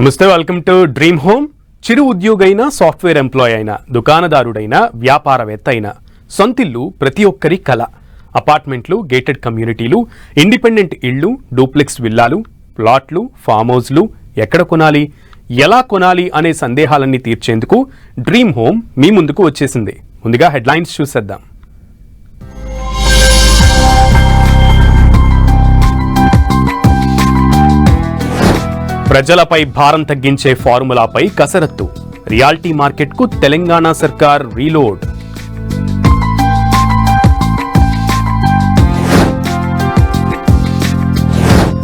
నమస్తే, welcome to dream home. చిరు ఉద్యోగైనా, సాఫ్ట్వేర్ ఎంప్లాయ్ అయినా, దుకాణదారుడైనా, వ్యాపారవేత్త అయినా సొంతిల్లు ప్రతి ఒక్కరి కల. అపార్ట్మెంట్లు, గేటెడ్ కమ్యూనిటీలు, ఇండిపెండెంట్ ఇళ్లు, డూప్లెక్స్ విల్లాలు, ప్లాట్లు, ఫామ్ హౌస్లు ఎక్కడ కొనాలి, ఎలా కొనాలి అనే సందేహాలన్నీ తీర్చేందుకు డ్రీమ్ హోమ్ మీ ముందుకు వచ్చేసింది. ముందుగా హెడ్లైన్స్ చూసేద్దాం. ప్రజలపై భారం తగ్గించే ఫార్ములాపై కసరత్తు. రియాల్టీ మార్కెట్కు తెలంగాణ సర్కార్ రీలోడ్.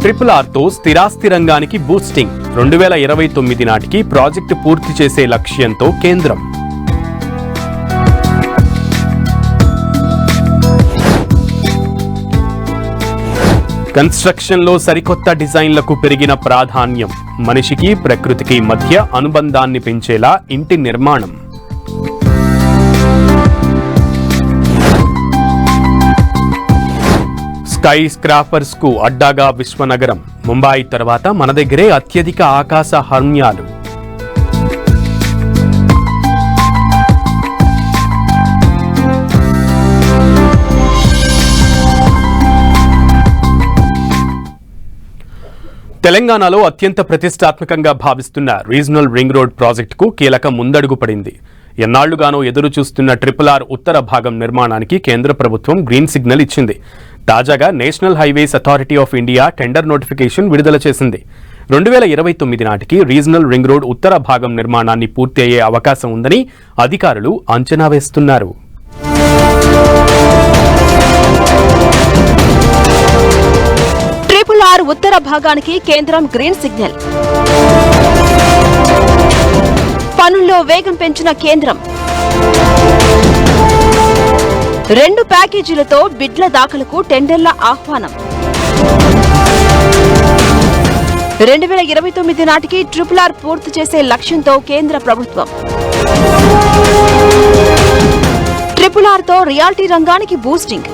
RRRతో స్థిరాస్తి రంగానికి బూస్టింగ్. 2029 నాటికి ప్రాజెక్టు పూర్తి చేసే లక్ష్యంతో కేంద్రం. కన్స్ట్రక్షన్లో సరికొత్త డిజైన్లకు పెరిగిన ప్రాధాన్యం. మనిషికి, ప్రకృతికి మధ్య అనుబంధాన్ని పెంచేలా ఇంటి నిర్మాణం. స్కై స్క్రాపర్స్ కు అడ్డాగా విశ్వనగరం. ముంబాయి తర్వాత మన దగ్గరే అత్యధిక ఆకాశ హర్మ్యాలు. తెలంగాణలో అత్యంత ప్రతిష్టాత్మకంగా భావిస్తున్న రీజనల్ రింగ్ రోడ్ ప్రాజెక్టుకు కీలక ముందడుగు పడింది. ఎన్నాళ్లుగానో ఎదురు చూస్తున్న RRR ఉత్తర భాగం నిర్మాణానికి కేంద్ర ప్రభుత్వం గ్రీన్ సిగ్నల్ ఇచ్చింది. తాజాగా national highways authority of India tender notification విడుదల చేసింది. 2029 నాటికి రీజనల్ రింగ్ రోడ్ ఉత్తర భాగం నిర్మాణాన్ని పూర్తి అయ్యే అవకాశం ఉందని అధికారులు అంచనా వేస్తున్నారు. RRR ఉత్తర భాగానికి కేంద్రం గ్రీన్ సిగ్నల్. పనుల్లో వేగం పెంచిన కేంద్రం. 2 ప్యాకేజీలతో బిడ్ల దాఖలకు టెండర్ల ఆహ్వానం. 2029 నాటికి RRR పూర్తి చేసే లక్ష్యంతో కేంద్ర ప్రభుత్వం. RRRతో రియాల్టీ రంగానికి boosting.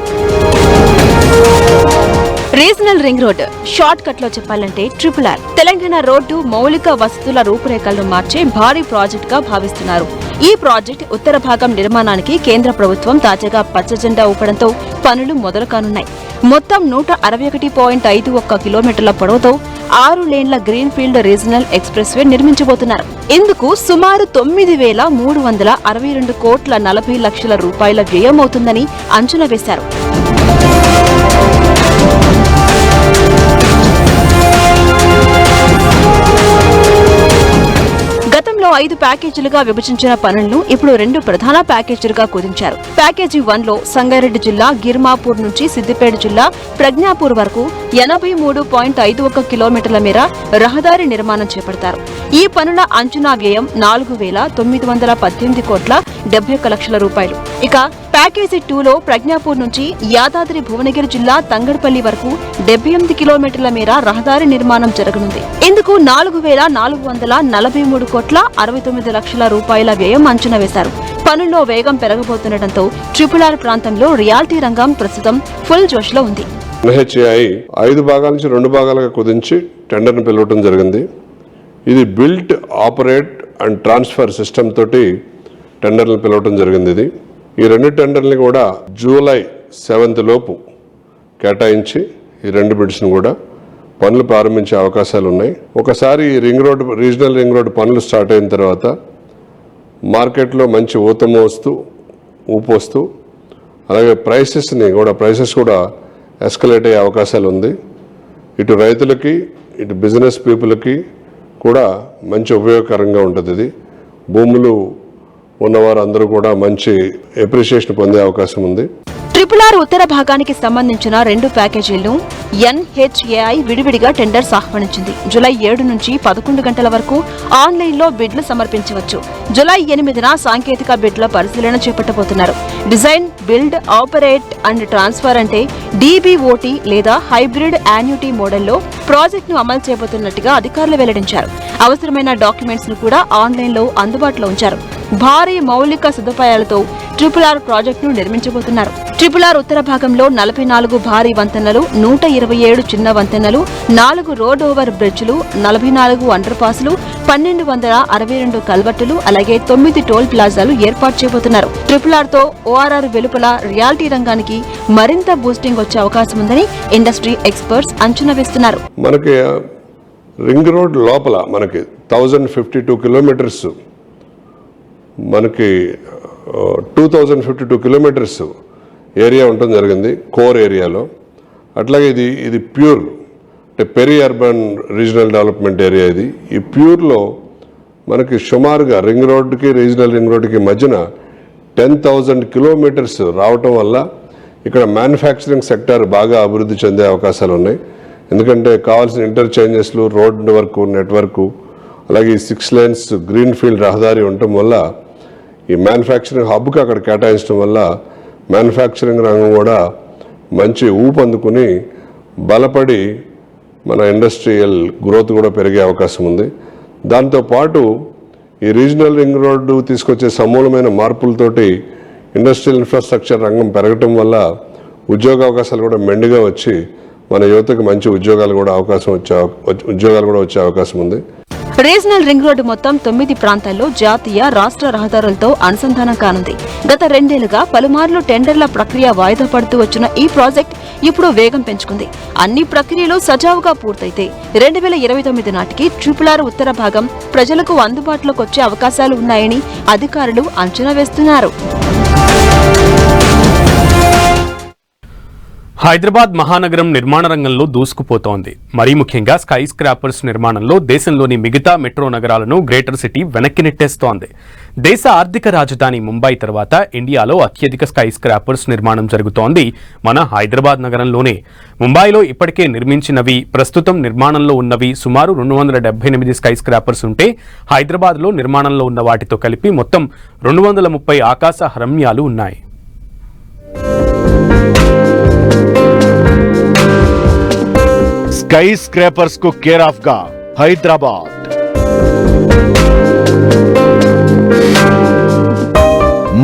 Regional ring road short cut లో చెప్పాలంటే RRR తెలంగాణ రోడ్డు మౌలిక వసతుల రూపురేఖలను మార్చే భారీ ప్రాజెక్ట్ గా భావిస్తున్నారు. ఈ ప్రాజెక్ట్ ఉత్తర భాగం నిర్మాణానికి కేంద్ర ప్రభుత్వం తాజాగా పచ్చజెండా ఊపడంతో పనులు మొదలు కానున్నాయి. మొత్తం 161.51 కిలోమీటర్ల పొడవుతో 6 లేన్ల green field regional expressway నిర్మించబోతున్నారు. ఇందుకు సుమారు 9,362 కోట్ల 40 లక్షల రూపాయల వ్యయం అవుతుందని అంచనా వేశారు. గతంలో 5 ప్యాకేజీలుగా విభజించిన పనులను ఇప్పుడు 2 ప్రధాన ప్యాకేజీలుగా కుదించారు. ప్యాకేజీ 1లో సంగారెడ్డి జిల్లా గిర్మాపూర్ నుంచి సిద్దిపేట జిల్లా ప్రజ్ఞాపూర్ వరకు 83.51 కిలోమీటర్ల మేర రహదారి నిర్మాణం చేపడతారు. ఈ పనుల అంచనా వ్యయం 4,918 కోట్ల 71 లక్షల రూపాయలు. ఇక ప్యాకేజీ 2లో ప్రజ్ఞాపూర్ నుంచి యాదాద్రి భువనగిరి జిల్లా తంగడపల్లి వరకు 78 కిలోమీటర్ల మేర రహదారి నిర్మాణం జరగనుంది. ఇందుకు 4,443 కోట్ల 69 లక్షల రూపాయల వ్యయం అంచనా వేశారు. పనుల్లో వేగం పెరగబోతుండటంతో RRR ప్రాంతంలో రియాల్టీ రంగం ప్రస్తుతం ఫుల్ జోష్ లో ఉంది. NHAI 5 భాగాల నుంచి 2 భాగాలుగా కుదించి టెండర్ను పిలవటం జరిగింది. ఇది built, operate and transfer system తోటి టెండర్లను పిలవటం జరిగింది. ఈ 2 టెండర్ని కూడా జూలై 7th లోపు కేటాయించి ఈ 2 బిడ్స్ను కూడా పనులు ప్రారంభించే అవకాశాలు ఉన్నాయి. ఒకసారి ఈ ring road, regional ring road పనులు స్టార్ట్ అయిన తర్వాత మార్కెట్లో మంచి ఊపు వస్తూ అలాగే ప్రైసెస్ కూడా ఎస్కలేట్ అయ్యే అవకాశాలు ఉంది. ఇటు రైతులకి, ఇటు బిజినెస్ పీపుల్కి కూడా మంచి ఉపయోగకరంగా ఉంటుంది. ఇది భూములు ఉన్నవారు అందరూ కూడా మంచి అప్రిషియేషన్ పొందే అవకాశం ఉంది. RRR ఉత్తర భాగానికి సంబంధించిన 2 ప్యాకేజీలను NHAI విడివిడిగా టెండర్స్ ఆహ్వానించింది. జూలై 7 నుంచి 11 గంటల వరకు ఆన్లైన్లో బిడ్లు సమర్పించవచ్చు. జూలై 8న సాంకేతిక బిడ్ల పరిశీలన చేపట్టబోతున్నారు. Design, build, operate and transfer అంటే DBOT లేదా హైబ్రిడ్ యాన్యుటీ మోడల్లో ప్రాజెక్టును అమలు చేయబోతున్నట్టుగా అధికారులు వెల్లడించారు. అవసరమైన డాక్యుమెంట్స్ ను కూడా ఆన్లైన్లో అందుబాటులో ఉంచారు. భారీ మౌలిక సదుపాయాలతో RRR ప్రాజెక్టును నిర్మించబోతున్నారు. RRR ఉత్తర భాగంలో 44 భారీ వంతెనలు, 127 చిన్న వంతెనలు, 4 రోడ్ ఓవర్ బ్రిడ్జ్లు, 44 అండర్ పాస్లు, 1262 కల్వర్టులు, అలాగే 9 టోల్ ప్లాజాలు ఏర్పాటు చేయబోతున్నారు. RRR తో ORR వెలుపల రియాలిటీ రంగానికి మరింత బూస్టింగ్ వచ్చే అవకాశం ఉందని ఇండస్ట్రీ ఎక్స్పర్ట్స్ అంచనా వేస్తున్నారు. మనకి రింగ్ రోడ్ లోపల మనకి 1052 కిలోమీటర్స్, మనకి 2052 కిలోమీటర్స్ ఏరియా ఉండటం జరిగింది కోర్ ఏరియాలో. అట్లాగే ఇది ప్యూర్ అంటే peri urban regional development area. ఈ ప్యూర్లో మనకి సుమారుగా రింగ్ రోడ్కి రీజనల్ రింగ్ రోడ్కి మధ్యన 10,000 కిలోమీటర్స్ రావటం వల్ల ఇక్కడ మ్యానుఫ్యాక్చరింగ్ సెక్టర్ బాగా అభివృద్ధి చెందే అవకాశాలు ఉన్నాయి. ఎందుకంటే కావాల్సిన ఇంటర్చేంజెస్లు, రోడ్ వర్క్, నెట్వర్క్, అలాగే ఈ 6 lanes గ్రీన్ ఫీల్డ్ రహదారి ఉండటం వల్ల ఈ మ్యానుఫ్యాక్చరింగ్ హబ్కి అక్కడ కేటాయించడం వల్ల మ్యానుఫ్యాక్చరింగ్ రంగం కూడా మంచి ఊపందుకుని బలపడి మన ఇండస్ట్రియల్ గ్రోత్ కూడా పెరిగే అవకాశం ఉంది. దాంతోపాటు ఈ రీజనల్ రింగ్ రోడ్డు తీసుకొచ్చే సమూలమైన మార్పులతోటి ఇండస్ట్రియల్ ఇన్ఫ్రాస్ట్రక్చర్ రంగం పెరగటం వల్ల ఉద్యోగ అవకాశాలు కూడా మెండుగా వచ్చి మన యువతకు మంచి ఉద్యోగాలు కూడా వచ్చే అవకాశం ఉంది. రీజనల్ రింగ్ రోడ్డు మొత్తం 9 ప్రాంతాల్లో జాతీయ, రాష్ట్ర రహదారులతో అనుసంధానం కానుంది. గత 2 ఏళ్లుగా పలుమార్లు టెండర్ల ప్రక్రియ వాయిదా పడుతూ వచ్చిన ఈ ప్రాజెక్ట్ ఇప్పుడు వేగం పెంచుకుంది. అన్ని ప్రక్రియలు సజావుగా పూర్తయితే 2029 నాటికి RRR ఉత్తర భాగం ప్రజలకు అందుబాటులోకి వచ్చే అవకాశాలు ఉన్నాయని అధికారులు అంచనా వేస్తున్నారు. హైదరాబాద్ మహానగరం నిర్మాణ రంగంలో దూసుకుపోతోంది. మరీ ముఖ్యంగా స్కై స్క్రాపర్స్ నిర్మాణంలో దేశంలోని మిగతా మెట్రో నగరాలను గ్రేటర్ సిటీ వెనక్కి నెట్టేస్తోంది. దేశ ఆర్థిక రాజధాని ముంబై తర్వాత ఇండియాలో అత్యధిక స్కై స్క్రాపర్స్ నిర్మాణం జరుగుతోంది మన హైదరాబాద్ నగరంలోనే. ముంబైలో ఇప్పటికే నిర్మించినవి, ప్రస్తుతం నిర్మాణంలో ఉన్నవి సుమారు 278 స్కై స్క్రాపర్స్ ఉంటే హైదరాబాద్లో నిర్మాణంలో ఉన్న వాటితో కలిపి మొత్తం 230 ఆకాశ హర్మ్యాలు ఉన్నాయి. స్కై స్క్రాపర్స్ కు కేర్ ఆఫ్ గా హైదరాబాద్.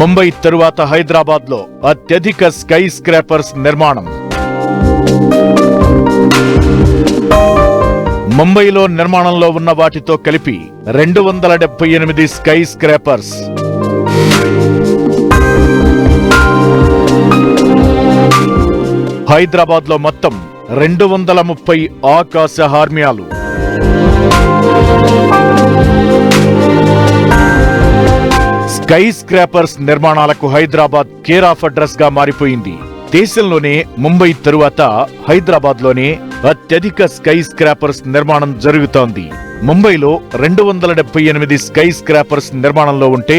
ముంబై తరువాత హైదరాబాద్ లో అత్యధిక స్కై స్క్రాపర్స్ నిర్మాణం. ముంబైలో నిర్మాణంలో ఉన్న వాటితో కలిపి 278 స్కై స్క్రాపర్స్. హైదరాబాద్ లో మొత్తం 230 ఆకాశ హార్మ్యాలు. స్కై స్క్రాపర్స్ నిర్మాణాలకు హైదరాబాద్ కేర్ ఆఫ్ అడ్రస్ గా మారిపోయింది. దేశంలోనే ముంబై తరువాత హైదరాబాద్ లోనే అత్యధిక స్కై స్క్రాపర్స్ నిర్మాణం జరుగుతోంది. ముంబైలో 278 స్కై స్క్రాపర్స్ నిర్మాణంలో ఉంటే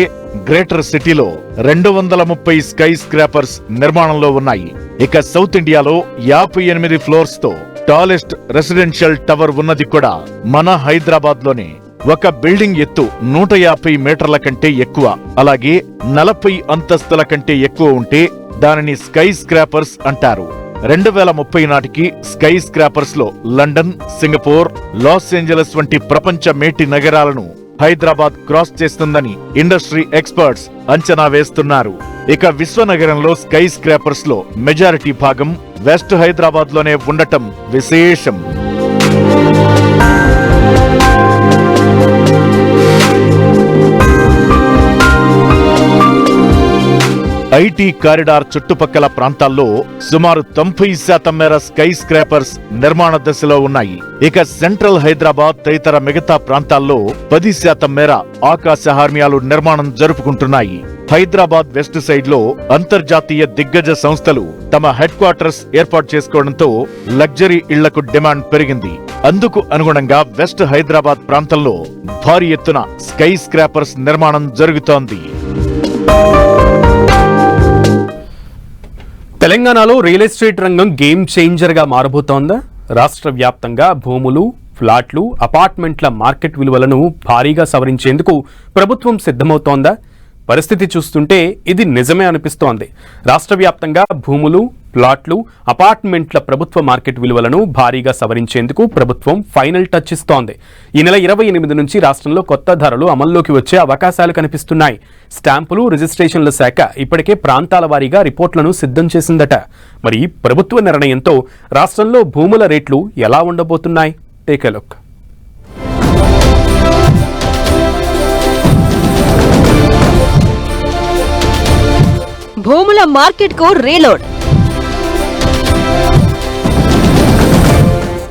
గ్రేటర్ సిటీలో 230 స్కై స్క్రాపర్స్ నిర్మాణంలో ఉన్నాయి. ఇక సౌత్ ఇండియాలో 58 ఫ్లోర్స్ తో టాలెస్ట్ రెసిడెన్షియల్ టవర్ ఉన్నది కూడా మన హైదరాబాద్ లోనే. ఒక బిల్డింగ్ ఎత్తు 150 మీటర్ల కంటే ఎక్కువ, అలాగే 40 అంతస్తుల కంటే ఎక్కువ ఉంటే దానిని స్కై స్క్రాపర్స్ అంటారు. 2030 నాటికి స్కై స్క్రాపర్స్ లో లండన్, సింగపూర్, లాస్ ఏంజలస్ వంటి ప్రపంచ మేటి నగరాలను హైదరాబాద్ క్రాస్ చేస్తుందని ఇండస్ట్రీ ఎక్స్పర్ట్స్ అంచనా వేస్తున్నారు. ఇక విశ్వనగరంలో స్కై స్క్రాపర్స్ లో మెజారిటీ భాగం వెస్ట్ హైదరాబాద్ లోనే ఉండటం విశేషం. ఐటీ కారిడార్ చుట్టుపక్కల ప్రాంతాల్లో సుమారు 90% మేర స్కై స్క్రాపర్స్ నిర్మాణ దశలో ఉన్నాయి. ఇక సెంట్రల్ హైదరాబాద్ తదితర మిగతా ప్రాంతాల్లో 10% మేర ఆకాశ హార్మ్యాలు నిర్మాణం జరుపుకుంటున్నాయి. హైదరాబాద్ వెస్ట్ సైడ్ లో అంతర్జాతీయ దిగ్గజ సంస్థలు తమ హెడ్ క్వార్టర్స్ ఏర్పాటు చేసుకోవడంతో లగ్జరీ ఇళ్లకు డిమాండ్ పెరిగింది. అందుకు అనుగుణంగా వెస్ట్ హైదరాబాద్ ప్రాంతంలో భారీ ఎత్తున స్కై స్క్రాపర్స్ నిర్మాణం జరుగుతోంది. తెలంగాణలో రియల్ ఎస్టేట్ రంగం గేమ్ చేంజర్ గా మారబోతోందా? రాష్ట్ర వ్యాప్తంగా భూములు, ఫ్లాట్లు, అపార్ట్మెంట్ల మార్కెట్ విలువలను భారీగా సవరించేందుకు ప్రభుత్వం సిద్ధమవుతోందా? పరిస్థితి చూస్తుంటే ఇది నిజమే అనిపిస్తోంది. రాష్ట్ర వ్యాప్తంగా భూములు, ప్లాట్లు, అపార్ట్మెంట్ల ప్రభుత్వ మార్కెట్ విలువలను భారీగా సవరించేందుకు ప్రభుత్వం ఫైనల్ టచ్ ఇస్తోంది. ఈ నెల 28 నుంచి రాష్ట్రంలో కొత్త ధరలు అమల్లోకి వచ్చే అవకాశాలు కనిపిస్తున్నాయి. స్టాంపులు, రిజిస్ట్రేషన్ల శాఖ ఇప్పటికే ప్రాంతాల వారీగా రిపోర్ట్లను సిద్ధం చేసిందట. మరి ప్రభుత్వ నిర్ణయంతో రాష్ట్రంలో భూముల రేట్లు ఎలా ఉండబోతున్నాయి? Take a look. భూముల మార్కెట్ కు రీలోడ్.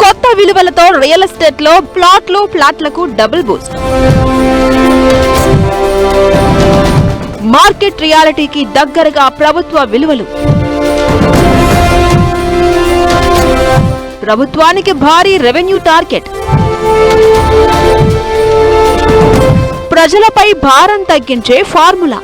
కొత్త విలువలతో రియల్ ఎస్టేట్ లో ప్లాట్లకు డబుల్ బూస్ట్. మార్కెట్ రియాలిటీకి దగ్గరగా ప్రభుత్వ విలువలు. ప్రభుత్వానికి భారీ రెవెన్యూ టార్గెట్. ప్రజలపై భారం తగ్గించే ఫార్ములా.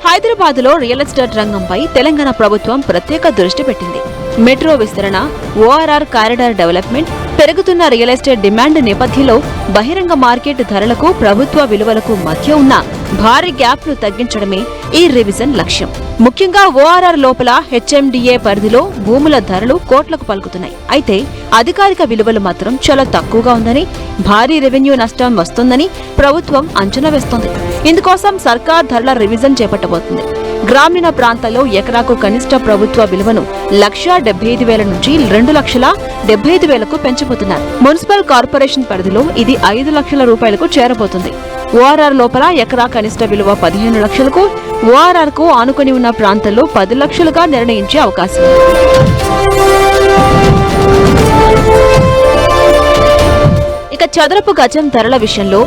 హైదరాబాద్లో రియల్ ఎస్టేట్ రంగంపై తెలంగాణ ప్రభుత్వం ప్రత్యేక దృష్టి పెట్టింది. మెట్రో విస్తరణ, ఓఆర్ఆర్ కారిడార్ డెవలప్మెంట్, పెరుగుతున్న రియల్ ఎస్టేట్ డిమాండ్ నేపథ్యంలో బహిరంగ మార్కెట్ ధరలకు ప్రభుత్వ విలువలకు మధ్య ఉన్న భారీ గ్యాప్ను తగ్గించడమే ఈ రివిజన్ లక్ష్యం. ముఖ్యంగా ఓఆర్ఆర్ లోపల హెచ్ఎండిఏ పరిధిలో భూముల ధరలు కోట్లకు పలుకుతున్నాయి. అయితే అధికారిక విలువలు మాత్రం చాలా తక్కువగా ఉందని, భారీ రెవెన్యూ నష్టం వస్తుందని ప్రభుత్వం అంచనా వేస్తోంది. ఇందుకోసం సర్కార్ ధరల రివిజన్ చేపట్టబోతుంది. గ్రామీణ ప్రాంతాల్లో ఎకరాకు కనిష్ట ప్రభుత్వ విలువను 1,75,000 నుంచి 2,75,000కు పెంచబోతున్నారు. మున్సిపల్ కార్పొరేషన్ పరిధిలో ఇది 5 లక్షల రూపాయలకు చేరబోతుంది. ఓఆర్ఆర్ లోపల ఎకరా కనిష్ట విలువ 15 లక్షలకు, ఓఆర్ఆర్ కు ఆనుకుని ఉన్న ప్రాంతాల్లో 10 లక్షలుగా నిర్ణయించే అవకాశం ఉంది. ఇక చదరపు గజం ధరల విషయంలో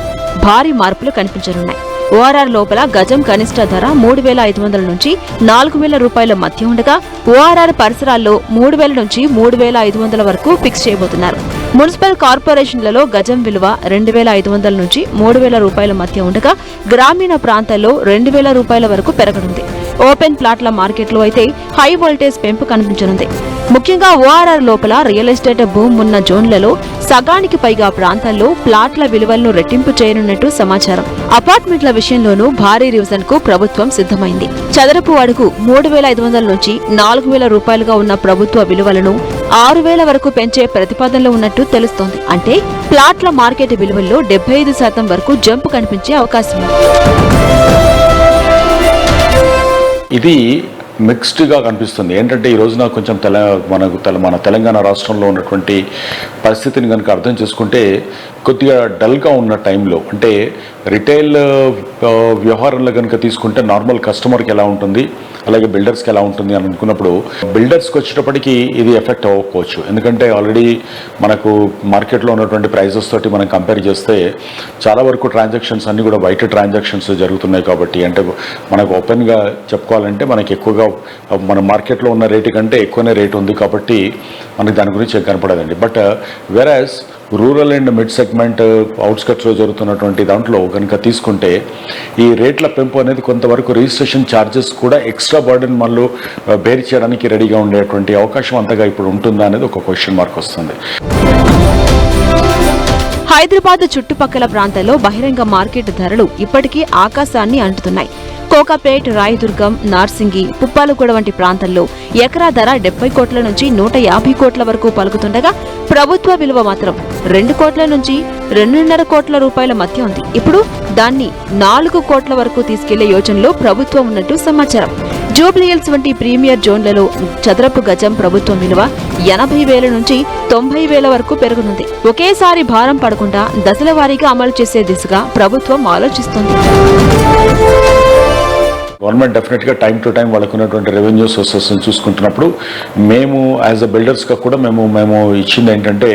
భారీ మార్పులు కనిపించనున్నాయి. ఓఆర్ఆర్ లోపల గజం కనిష్ట ధర 3,500 నుంచి 4,000 రూపాయల మధ్య ఉండగా, ఓఆర్ఆర్ పరిసరాల్లో 3,000 నుంచి 3,500 వరకు ఫిక్స్ చేయబోతున్నారు. మున్సిపల్ కార్పొరేషన్లలో గజం విలువ 2,500 నుంచి 3,000 రూపాయల మధ్య ఉండగా, గ్రామీణ ప్రాంతాల్లో 2,000 రూపాయల వరకు పెరగనుంది. ఓపెన్ ప్లాట్ల మార్కెట్లో అయితే హై వోల్టేజ్ పెంపు కనిపించనుంది. ముఖ్యంగా ఓఆర్ఆర్ లోపల రియల్ ఎస్టేట్ భూమి ఉన్న జోన్లలో సగానికి పైగా ప్రాంతాల్లో ప్లాట్ల విలువలను రెట్టింపు చేయనున్నట్టు సమాచారం. అపార్ట్మెంట్ల విషయంలోనూ భారీ రివిజన్ కు ప్రభుత్వం సిద్ధమైంది. చదరపు అడుగు 3,500 నుంచి 4,000 రూపాయలుగా ఉన్న ప్రభుత్వ విలువలను 6,000 వరకు పెంచే ప్రతిపాదనలో ఉన్నట్టు తెలుస్తోంది. అంటే ప్లాట్ల మార్కెట్ విలువల్లో 75% వరకు జంప్ కనిపించే అవకాశం ఉంది. ఇది మిక్స్డ్గా కనిపిస్తుంది. ఏంటంటే ఈ రోజున కొంచెం మన తెలంగాణ రాష్ట్రంలో ఉన్నటువంటి పరిస్థితిని కనుక అర్థం చేసుకుంటే కొద్దిగా డల్గా ఉన్న టైంలో, అంటే రిటైల్ వ్యవహారంలో కనుక తీసుకుంటే నార్మల్ కస్టమర్కి ఎలా ఉంటుంది, అలాగే బిల్డర్స్కి ఎలా ఉంటుంది అని అనుకున్నప్పుడు, బిల్డర్స్కి వచ్చేటప్పటికి ఇది ఎఫెక్ట్ అవ్వకపోవచ్చు. ఎందుకంటే ఆల్రెడీ మనకు మార్కెట్లో ఉన్నటువంటి ప్రైజెస్ తోటి మనం కంపేర్ చేస్తే చాలా వరకు ట్రాన్సాక్షన్స్ అన్నీ కూడా బయట ట్రాన్సాక్షన్స్ జరుగుతున్నాయి. కాబట్టి అంటే మనకు ఓపెన్గా చెప్పుకోవాలంటే మనకి ఎక్కువగా మన మార్కెట్లో ఉన్న రేటు కంటే ఎక్కువనే రేటు ఉంది. కాబట్టి మనకి దాని గురించి కనపడదండి. బట్ వెరాజ్ రూరల్ అండ్ మిడ్ సెగ్మెంట్ అవుట్స్కట్స్లో జరుగుతున్నటువంటి దాంట్లో కనుక తీసుకుంటే ఈ రేట్ల పెంపు అనేది కొంతవరకు రిజిస్ట్రేషన్ ఛార్జెస్ కూడా ఎక్స్ట్రా బర్డెన్ మళ్ళీ బేర్ చేయడానికి రెడీగా ఉండేటువంటి అవకాశం అంతగా ఇప్పుడు ఉంటుందా అనేది ఒక క్వశ్చన్ మార్క్ వస్తుంది. హైదరాబాద్ చుట్టుపక్కల ప్రాంతాల్లో బహిరంగ మార్కెట్ ధరలు ఇప్పటికీ ఆకాశాన్ని అంటుతున్నాయి. కోకాపేట్, రాయదుర్గం, నార్సింగి, పుప్పాలగూడ వంటి ప్రాంతాల్లో ఎకరా ధర 70 కోట్ల నుంచి 150 కోట్ల వరకు పలుకుతుండగా, ప్రభుత్వ విలువ మాత్రం 2 కోట్ల నుంచి 2.5 కోట్ల రూపాయల మధ్య ఉంది. ఇప్పుడు దాన్ని 4 కోట్ల వరకు తీసుకెళ్లే యోచనలో ప్రభుత్వం ఉన్నట్టు సమాచారం. జూబ్లీహిల్స్ వంటి ప్రీమియర్ జోన్లలో చదరపు గజం ప్రభుత్వం విలువ 80,000 నుంచి 90,000 వరకు పెరగనుంది. ఒకేసారి భారం పడకుండా దశల వారీగా అమలు చేసే దిశగా ప్రభుత్వం ఆలోచిస్తోంది. గవర్నమెంట్ డెఫినెట్గా టైం టు టైం వాళ్ళకు ఉన్నటువంటి రెవెన్యూ సోర్సెస్ని చూసుకుంటున్నప్పుడు మేము యాజ్ అ బిల్డర్స్గా కూడా మేము ఇచ్చింది ఏంటంటే,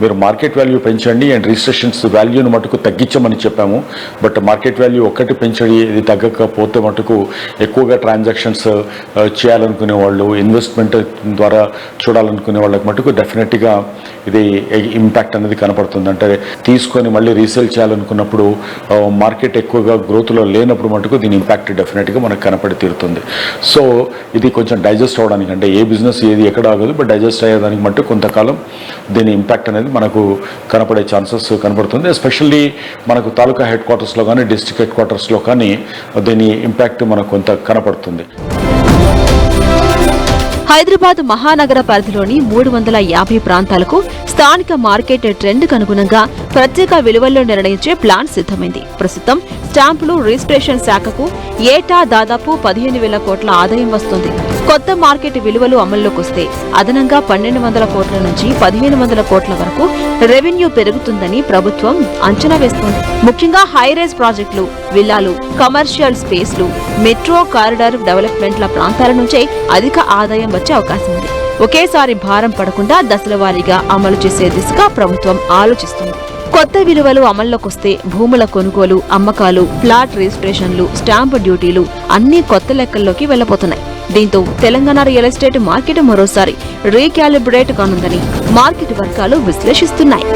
మీరు మార్కెట్ వాల్యూ పెంచండి అండ్ రిజిస్ట్రేషన్స్ వాల్యూని మటుకు తగ్గించమని చెప్పాము. బట్ మార్కెట్ వాల్యూ ఒక్కటి పెంచండి, ఇది తగ్గకపోతే మటుకు ఎక్కువగా ట్రాన్సాక్షన్స్ చేయాలనుకునే వాళ్ళు, ఇన్వెస్ట్మెంట్ ద్వారా చూడాలనుకునే వాళ్ళకి మటుకు డెఫినెట్గా ఇది ఇంపాక్ట్ అనేది కనపడుతుంది. అంటే తీసుకొని మళ్ళీ రీసేల్ చేయాలనుకున్నప్పుడు మార్కెట్ ఎక్కువగా గ్రోత్లో లేనప్పుడు మటుకు దీని ఇంపాక్ట్ డెఫినెట్గా మనకు కనపడి తీరుతుంది. సో ఇది కొంచెం డైజెస్ట్ అవ్వడానికి, అంటే ఏ బిజినెస్ ఏది ఎక్కడ ఆగదు, బట్ డైజెస్ట్ అయ్యేదానికి మట్టు కొంతకాలం దీని ఇంపాక్ట్ అనేది మనకు కనపడే ఛాన్సెస్ కనపడుతుంది. ఎస్పెషల్లీ మనకు తాలూకా హెడ్ క్వార్టర్స్లో కానీ డిస్ట్రిక్ట్ హెడ్ క్వార్టర్స్లో కానీ దీని ఇంపాక్ట్ మనకు కొంత కనపడుతుంది. హైదరాబాద్ మహానగర పరిధిలోని 350 ప్రాంతాలకు స్థానిక మార్కెట్ ట్రెండ్కు అనుగుణంగా ప్రత్యేక విలువల్లో నిర్ణయించే ప్లాన్ సిద్ధమైంది. ప్రస్తుతం స్టాంపులు రిజిస్ట్రేషన్ శాఖకు ఏటా దాదాపు 15,000 కోట్ల ఆదాయం వస్తుంది. కొత్త మార్కెట్ విలువలు అమల్లోకి వస్తే అదనంగా 1,200 కోట్ల నుంచి 1,500 కోట్ల వరకు రెవెన్యూ పెరుగుతుందని ప్రభుత్వం అంచనా వేస్తోంది. ముఖ్యంగా హైరైజ్ ప్రాజెక్టులు, విల్లాలు, కమర్షియల్ స్పేస్లు, మెట్రో కారిడార్ డెవలప్మెంట్ల ప్రాంతాల నుంచే అధిక ఆదాయం వచ్చే అవకాశం ఉంది. ఒకేసారి భారం పడకుండా దశలవారీగా అమలు చేసే దిశగా ప్రభుత్వం ఆలోచిస్తుంది. కొత్త విలువలు అమల్లోకొస్తే భూముల కొనుగోలు, అమ్మకాలు, ఫ్లాట్ రిజిస్ట్రేషన్లు, స్టాంపు డ్యూటీలు అన్నీ కొత్త లెక్కల్లోకి వెళ్లబోతున్నాయి. దీంతో తెలంగాణ రియల్ ఎస్టేట్ మార్కెట్ మరోసారి రీకాలిబ్రేట్ కానుందని మార్కెట్ వర్గాలు విశ్లేషిస్తున్నాయి.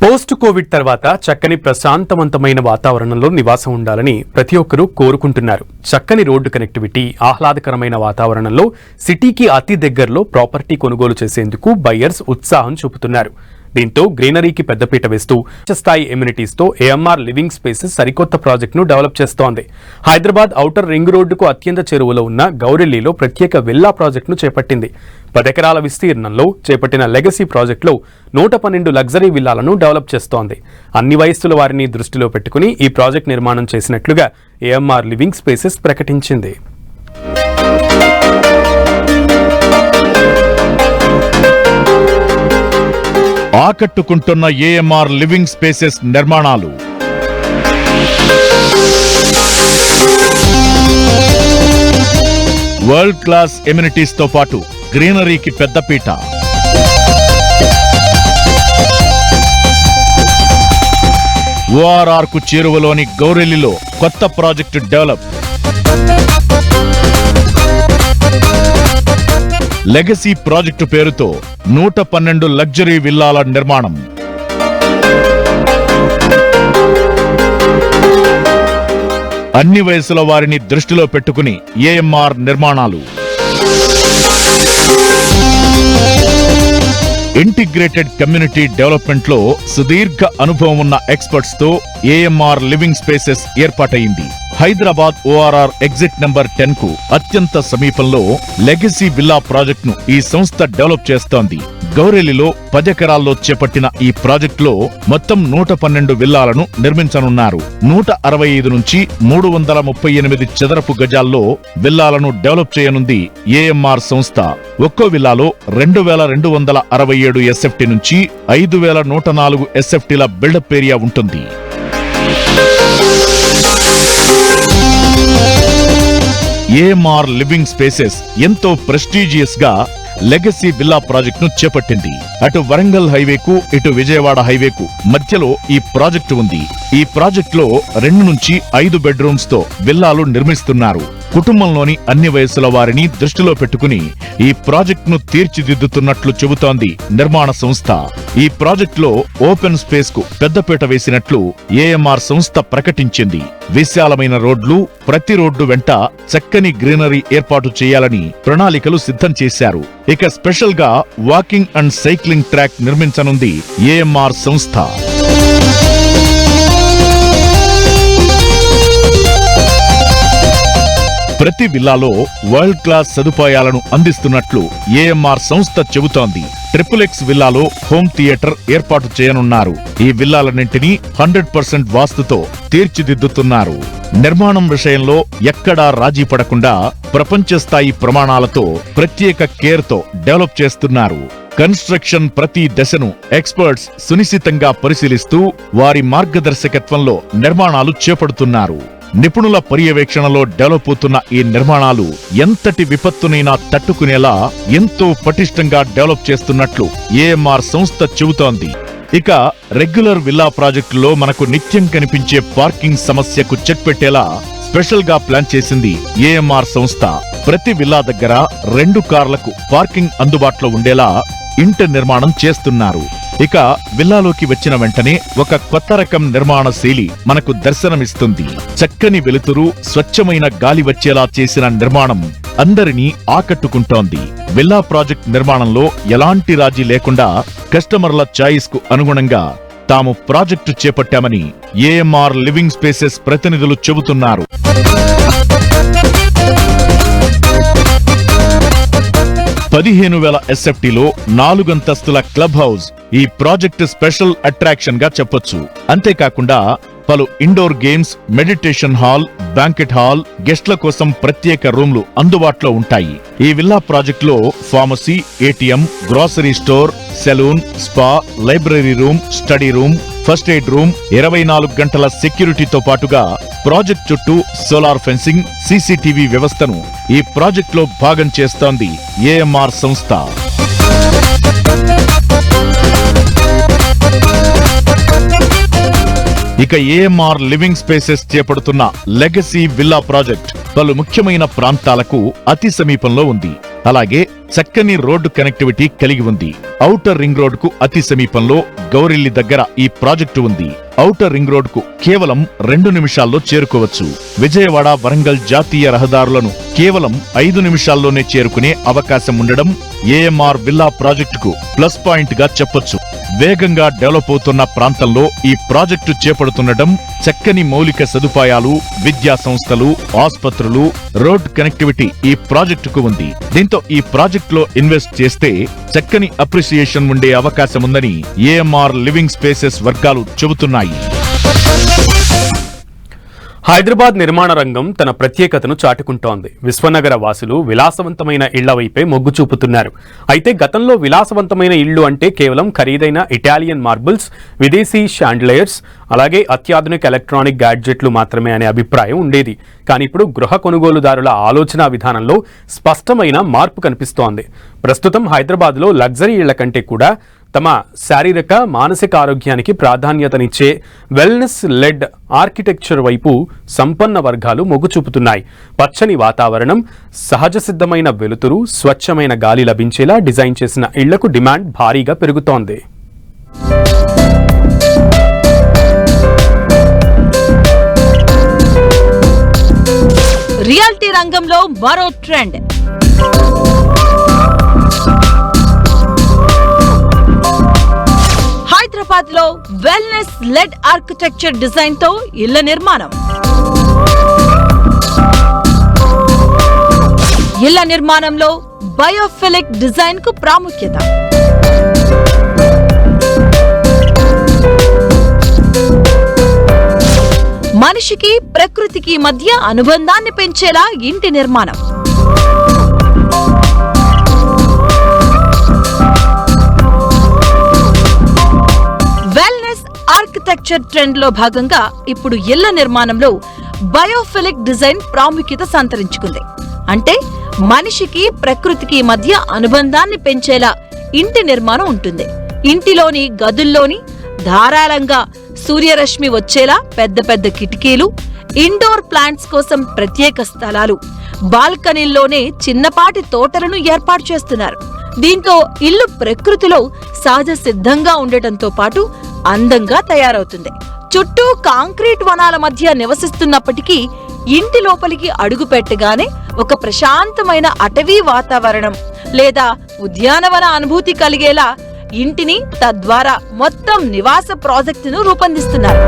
పోస్ట్ కోవిడ్ తర్వాత చక్కని ప్రశాంతవంతమైన వాతావరణంలో నివాసం ఉండాలని ప్రతి ఒక్కరూ కోరుకుంటున్నారు. చక్కని రోడ్డు కనెక్టివిటీ, ఆహ్లాదకరమైన వాతావరణంలో సిటీకి అతి దగ్గరలో ప్రాపర్టీ కొనుగోలు చేసేందుకు బయ్యర్స్ ఉత్సాహం చూపుతున్నారు. దీంతో గ్రీనరీకి పెద్దపీట వేస్తూ స్థాయి ఎమ్యూనిటీస్తో ఏఎంఆర్ లివింగ్ స్పేసెస్ సరికొత్త ప్రాజెక్టును డెవలప్ చేస్తోంది. హైదరాబాద్ ఔటర్ రింగ్ రోడ్డుకు అత్యంత చేరువలో ఉన్న గౌరెల్లిలో ప్రత్యేక విల్లా ప్రాజెక్టును చేపట్టింది. 10 ఎకరాల విస్తీర్ణంలో చేపట్టిన లెగసీ ప్రాజెక్టులో 112 లగ్జరీ విల్లాలను డెవలప్ చేస్తోంది. అన్ని వయస్సుల వారిని దృష్టిలో పెట్టుకుని ఈ ప్రాజెక్టు నిర్మాణం చేసినట్లుగా ఏఎంఆర్ లివింగ్ స్పేసెస్ ప్రకటించింది. ఆకట్టుకుంటున్న ఏఎంఆర్ లివింగ్ స్పేసెస్ నిర్మాణాలు. వరల్డ్ క్లాస్ ఎమ్యూనిటీస్ తో పాటు గ్రీనరీకి పెద్దపీట. ఓఆర్ఆర్ కు చేరువలోని గౌరెల్లిలో కొత్త ప్రాజెక్టు డెవలప్. లెగసీ ప్రాజెక్టు పేరుతో 112 లగ్జరీ విల్లాల నిర్మాణం. అన్ని వయసుల వారిని దృష్టిలో పెట్టుకుని ఏఎంఆర్ నిర్మాణాలు. ఇంటిగ్రేటెడ్ కమ్యూనిటీ డెవలప్మెంట్ లో సుదీర్ఘ అనుభవం ఉన్న ఎక్స్పర్ట్స్ తో ఏఎంఆర్ లివింగ్ స్పేసెస్ ఏర్పాటైంది. హైదరాబాద్ ఓఆర్ఆర్ ఎగ్జిట్ నంబర్ 10 కు అత్యంత సమీపంలో లెగసీ విల్లా ప్రాజెక్టును ఈ సంస్థ డెవలప్ చేస్తోంది. గౌరెల్లిలో 10 ఎకరాల్లో చేపట్టిన ఈ ప్రాజెక్టులో మొత్తం 112 విల్లాలను నిర్మించనున్నారు. 165 నుంచి 338 చదరపు గజాల్లో విల్లాలను డెవలప్ చేయనుంది ఏఎంఆర్ సంస్థ. ఒక్కో విల్లాలో 2,267 ఎస్ఎఫ్టీ నుంచి 5,104 ఎస్ఎఫ్టీల బిల్డప్ ఏరియా ఉంటుంది. ఏఎంఆర్ లివింగ్ స్పేసెస్ ఎంతో ప్రెస్టీజియస్ గా లెగసీ విల్లా ప్రాజెక్టును చేపట్టింది. అటు వరంగల్ హైవేకు, ఇటు విజయవాడ హైవేకు మధ్యలో ఈ ప్రాజెక్టు ఉంది. ఈ ప్రాజెక్టులో 2 నుంచి 5 బెడ్రూమ్స్ తో విల్లాలు నిర్మిస్తున్నారు. కుటుంబంలోని అన్ని వయసుల వారిని దృష్టిలో పెట్టుకుని ఈ ప్రాజెక్టును తీర్చిదిద్దుతున్నట్లు చెబుతోంది నిర్మాణ సంస్థ. ఈ ప్రాజెక్టులో ఓపెన్ స్పేస్ కు పెద్దపీట వేసినట్లు ఏఎంఆర్ సంస్థ ప్రకటించింది. విశాలమైన రోడ్లు, ప్రతి రోడ్డు వెంట చక్కని గ్రీనరీ ఏర్పాటు చేయాలని ప్రణాళికలు సిద్ధం చేశారు. ఇక స్పెషల్ గా వాకింగ్ అండ్ సైక్లింగ్ ట్రాక్ నిర్మించనుంది ఏఎంఆర్ సంస్థ. ప్రతి విల్లాలో వరల్డ్ క్లాస్ సదుపాయాలను అందిస్తున్నట్లు ఏఎంఆర్ సంస్థ చెబుతోంది. ట్రిపుల్ ఎక్స్ విల్లాలో హోమ్ థియేటర్ ఏర్పాటు చేయనున్నారు. ఈ విల్లాలన్నింటినీ 100% వాస్తుతో తీర్చిదిద్దుతున్నారు. నిర్మాణం విషయంలో ఎక్కడా రాజీ పడకుండా ప్రపంచ స్థాయి ప్రమాణాలతో ప్రత్యేక కేర్తో డెవలప్ చేస్తున్నారు. కన్స్ట్రక్షన్ ప్రతి దశను ఎక్స్పర్ట్స్ సునిశితంగా పరిశీలిస్తూ వారి మార్గదర్శకత్వంలో నిర్మాణాలు చేపడుతున్నారు. నిపుణుల పర్యవేక్షణలో డెవలప్ అవుతున్న ఈ నిర్మాణాలు ఎంతటి విపత్తునైనా తట్టుకునేలా ఎంతో పటిష్టంగా డెవలప్ చేస్తున్నట్లు ఏఎంఆర్ సంస్థ చెబుతోంది. ఇక రెగ్యులర్ విల్లా ప్రాజెక్టులో మనకు నిత్యం కనిపించే పార్కింగ్ సమస్యకు చెక్ పెట్టేలా స్పెషల్ గా ప్లాన్ చేసింది ఏఎంఆర్ సంస్థ. ప్రతి విల్లా దగ్గర 2 కార్లకు పార్కింగ్ అందుబాటులో ఉండేలా ఇంటి నిర్మాణం చేస్తున్నారు. ఇక విల్లాలోకి వచ్చిన వెంటనే ఒక కొత్త రకం నిర్మాణ శైలి మనకు దర్శనమిస్తుంది. చక్కని వెలుతురు, స్వచ్ఛమైన గాలి వచ్చేలా చేసిన నిర్మాణం అందరినీ ఆకట్టుకుంటోంది. విల్లా ప్రాజెక్ట్ నిర్మాణంలో ఎలాంటి రాజీ లేకుండా కస్టమర్ల చాయిస్ కు అనుగుణంగా తాము ప్రాజెక్టు చేపట్టామని ఏఎంఆర్ లివింగ్ స్పేసెస్ ప్రతినిధులు చెబుతున్నారు. SFTలో 4 అంతస్తుల క్లబ్ హౌస్ ఈ ప్రాజెక్టు స్పెషల్ అట్రాక్షన్ గా చెప్పొచ్చు. అంతేకాకుండా పలు indoor games, meditation hall, banquet hall, గెస్ట్ల కోసం ప్రత్యేక రూమ్లు అందుబాటులో ఉంటాయి. ఈ విల్లా ప్రాజెక్టులో pharmacy, ATM, grocery store, salon, spa, library room, study room, first aid room, 24 గంటల సెక్యూరిటీతో పాటుగా ప్రాజెక్ట్ చుట్టూ సోలార్ ఫెన్సింగ్, సీసీటీవీ వ్యవస్థను ఈ ప్రాజెక్టులో భాగం చేస్తోంది ఏఎంఆర్ సంస్థ. ఇక ఏఎంఆర్ లివింగ్ స్పేసెస్ చేపడుతున్న లెగసీ విల్లా ప్రాజెక్ట్ పలు ముఖ్యమైన ప్రాంతాలకు అతి సమీపంలో ఉంది. అలాగే చక్కని రోడ్డు కనెక్టివిటీ కలిగి ఉంది. ఔటర్ రింగ్ రోడ్ కు అతి సమీపంలో గౌరిల్లి దగ్గర ఈ ప్రాజెక్టు ఉంది. ఔటర్ రింగ్ రోడ్ కు కేవలం 2 నిమిషాల్లో చేరుకోవచ్చు. విజయవాడ, వరంగల్ జాతీయ రహదారులను కేవలం 5 నిమిషాల్లోనే చేరుకునే అవకాశం ఉండడం ఏఎంఆర్ విల్లా ప్రాజెక్టుకు ప్లస్ పాయింట్ గా చెప్పొచ్చు. వేగంగా డెవలప్ అవుతున్న ప్రాంతంలో ఈ ప్రాజెక్టు చేపడుతుండటం, చక్కని మౌలిక సదుపాయాలు, విద్యా సంస్థలు, ఆస్పత్రులు, రోడ్ కనెక్టివిటీ ఈ ప్రాజెక్టుకు ఉంది. దీంతో ఈ ప్రాజెక్టులో ఇన్వెస్ట్ చేస్తే చక్కని అప్రిసియేషన్ ఉండే అవకాశముందని ఏఎంఆర్ లివింగ్ స్పేసెస్ వర్గాలు చెబుతున్నాయి. హైదరాబాద్ నిర్మాణ రంగం తన ప్రత్యేకతను చాటుకుంటోంది. విశ్వనగర వాసులు విలాసవంతమైన ఇళ్ల వైపే మొగ్గు చూపుతున్నారు. అయితే గతంలో విలాసవంతమైన ఇళ్లు అంటే కేవలం ఖరీదైన ఇటాలియన్ మార్బుల్స్, విదేశీ షాండ్లయర్స్, అలాగే అత్యాధునిక ఎలక్ట్రానిక్ గ్యాడ్జెట్లు మాత్రమే అనే అభిప్రాయం ఉండేది. కానీ ఇప్పుడు గృహ కొనుగోలుదారుల ఆలోచన విధానంలో స్పష్టమైన మార్పు కనిపిస్తోంది. ప్రస్తుతం హైదరాబాద్లో లగ్జరీ ఇళ్ల కంటే కూడా తమ శారీరక, మానసిక ఆరోగ్యానికి ప్రాధాన్యతనిచ్చే వెల్నెస్ లెడ్ ఆర్కిటెక్చర్ వైపు సంపన్న వర్గాలు మొగ్గు చూపుతున్నాయి. పచ్చని వాతావరణం, సహజ సిద్ధమైన వెలుతురు, స్వచ్ఛమైన గాలి లభించేలా డిజైన్ చేసిన ఇళ్లకు డిమాండ్ భారీగా పెరుగుతోంది. రియాలిటీ రంగంలో మరో ట్రెండ్. హైదరాబాద్ లో వెల్నెస్ లెడ్ ఆర్కిటెక్చర్ డిజైన్ తో ఇళ్ల నిర్మాణం. ఇళ్ల నిర్మాణంలో బయోఫిలిక్ డిజైన్ కు ప్రాముఖ్యత. మనిషికి ప్రకృతికి మధ్య అనుబంధాన్ని పెంచేలా ఇంటి నిర్మాణం. వెల్నెస్ ఆర్కిటెక్చర్ ట్రెండ్ లో భాగంగా ఇప్పుడు ఇళ్ల నిర్మాణంలో బయోఫిలిక్ డిజైన్ ప్రాముఖ్యత సంతరించుకుంది. అంటే మనిషికి ప్రకృతికి మధ్య అనుబంధాన్ని పెంచేలా ఇంటి నిర్మాణం ఉంటుంది. ఇంటిలోని గదుల్లోని ధారాళంగా సూర్యరశ్మి వచ్చేలా పెద్ద పెద్ద కిటికీలు, ఇండోర్ ప్లాంట్స్ కోసం ప్రత్యేక స్థలాలు, బాల్కనీల్లోనే చిన్నపాటి తోటలను ఏర్పాటు చేస్తున్నారు. దీంతో ఇల్లు ప్రకృతిలో సహజ సిద్ధంగా ఉండటంతో పాటు అందంగా తయారవుతుంది. చుట్టూ కాంక్రీట్ వనాల మధ్య నివసిస్తున్నప్పటికీ ఇంటి లోపలికి అడుగు పెట్టగానే ఒక ప్రశాంతమైన అటవీ వాతావరణం లేదా ఉద్యానవన అనుభూతి కలిగేలా ఇంటిని, తద్వారా మొత్తం నివాస ప్రాజెక్టును రూపొందిస్తున్నారు.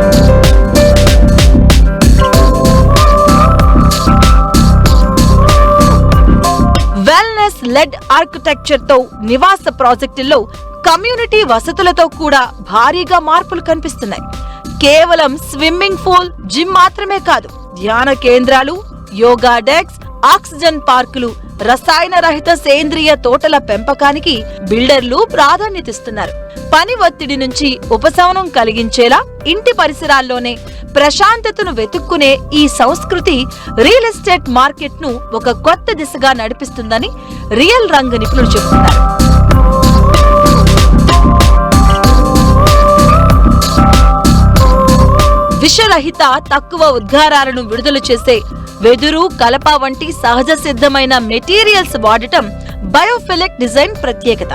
వెల్నెస్ లెడ్ ఆర్కిటెక్చర్ తో నివాస ప్రాజెక్టుల్లో కమ్యూనిటీ వసతులతో కూడా భారీగా మార్పులు కనిపిస్తున్నాయి. కేవలం స్విమ్మింగ్ పూల్, జిమ్ మాత్రమే కాదు, ధ్యాన కేంద్రాలు, యోగా డెక్స్, ఆక్సిజన్ పార్కులు, రసాయన రహిత సేంద్రియ తోటల పెంపకానికి బిల్డర్లు ప్రాధాన్యతిస్తున్నారు. పని ఒత్తిడి నుంచి ఉపశమనం కలిగించేలా ఇంటి పరిసరాల్లోనే ప్రశాంతతను వెతుక్కునే ఈ సంస్కృతి రియల్ ఎస్టేట్ మార్కెట్ ను ఒక కొత్త దిశగా నడిపిస్తుందని రియల్ రంగ నిపుణులు చెబుతున్నారు. విషరహిత, తక్కువ ఉద్గారాలను విడుదల చేసే వెదురు, కలప వంటి సహజ సిద్ధమైన మెటీరియల్స్ వాడటం బయోఫిలిక్ డిజైన్ ప్రత్యేకత.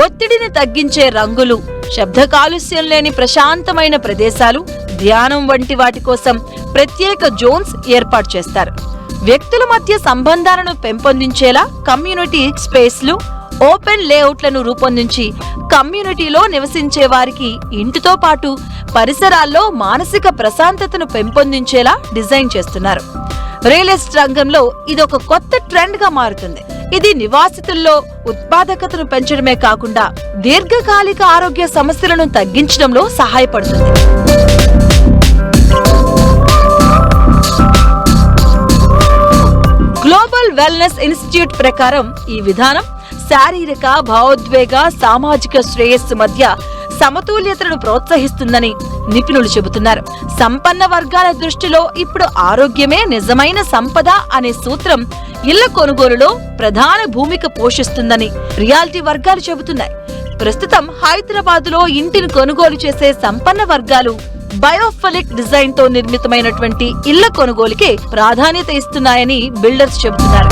ఒత్తిడిని తగ్గించే రంగులు, శబ్ద కాలుష్యం లేని ప్రశాంతమైన ప్రదేశాలు, ధ్యానం వంటి వాటి కోసం ప్రత్యేక జోన్స్ ఏర్పాటు చేస్తారు. వ్యక్తుల మధ్య సంబంధాలను పెంపొందించేలా కమ్యూనిటీ స్పేస్లు, ఓపెన్ లేఅవుట్లను రూపొందించి కమ్యూనిటీలో నివసించే వారికి ఇంటితో పాటు పరిసరాల్లో మానసిక ప్రశాంతతను పెంపొందించేలా డిజైన్ చేస్తున్నారు. రియల్ ఎస్టేట్ రంగంలో ఇదొక కొత్త ట్రెండ్ గా మారుతుంది. ఇది నివాసితుల్లో ఉత్పాదకతను పెంచడమే కాకుండా దీర్ఘకాలిక ఆరోగ్య సమస్యలను తగ్గించడంలో సహాయపడుతుంది. గ్లోబల్ వెల్నెస్ ఇన్స్టిట్యూట్ ప్రకారం ఈ విధానం శారీరక, భావోద్వేగ, సామాజిక శ్రేయస్సు మధ్య సమతుల్యతను ప్రోత్సహిస్తుందని నిపుణులు చెబుతున్నారు. సంపన్న వర్గాల దృష్టిలో ఇప్పుడు ఆరోగ్యమే నిజమైన సంపద అనే సూత్రం ఇళ్ల కొనుగోలులో ప్రధాన భూమిక పోషిస్తుందని రియాలిటీ వర్గాలు చెబుతున్నాయి. ప్రస్తుతం హైదరాబాదులో ఇంటిని కొనుగోలు చేసే సంపన్న వర్గాలు బయోఫిలిక్ డిజైన్ తో నిర్మితమైనటువంటి ఇళ్ల కొనుగోలుకే ప్రాధాన్యత ఇస్తున్నాయని బిల్డర్స్ చెబుతున్నారు.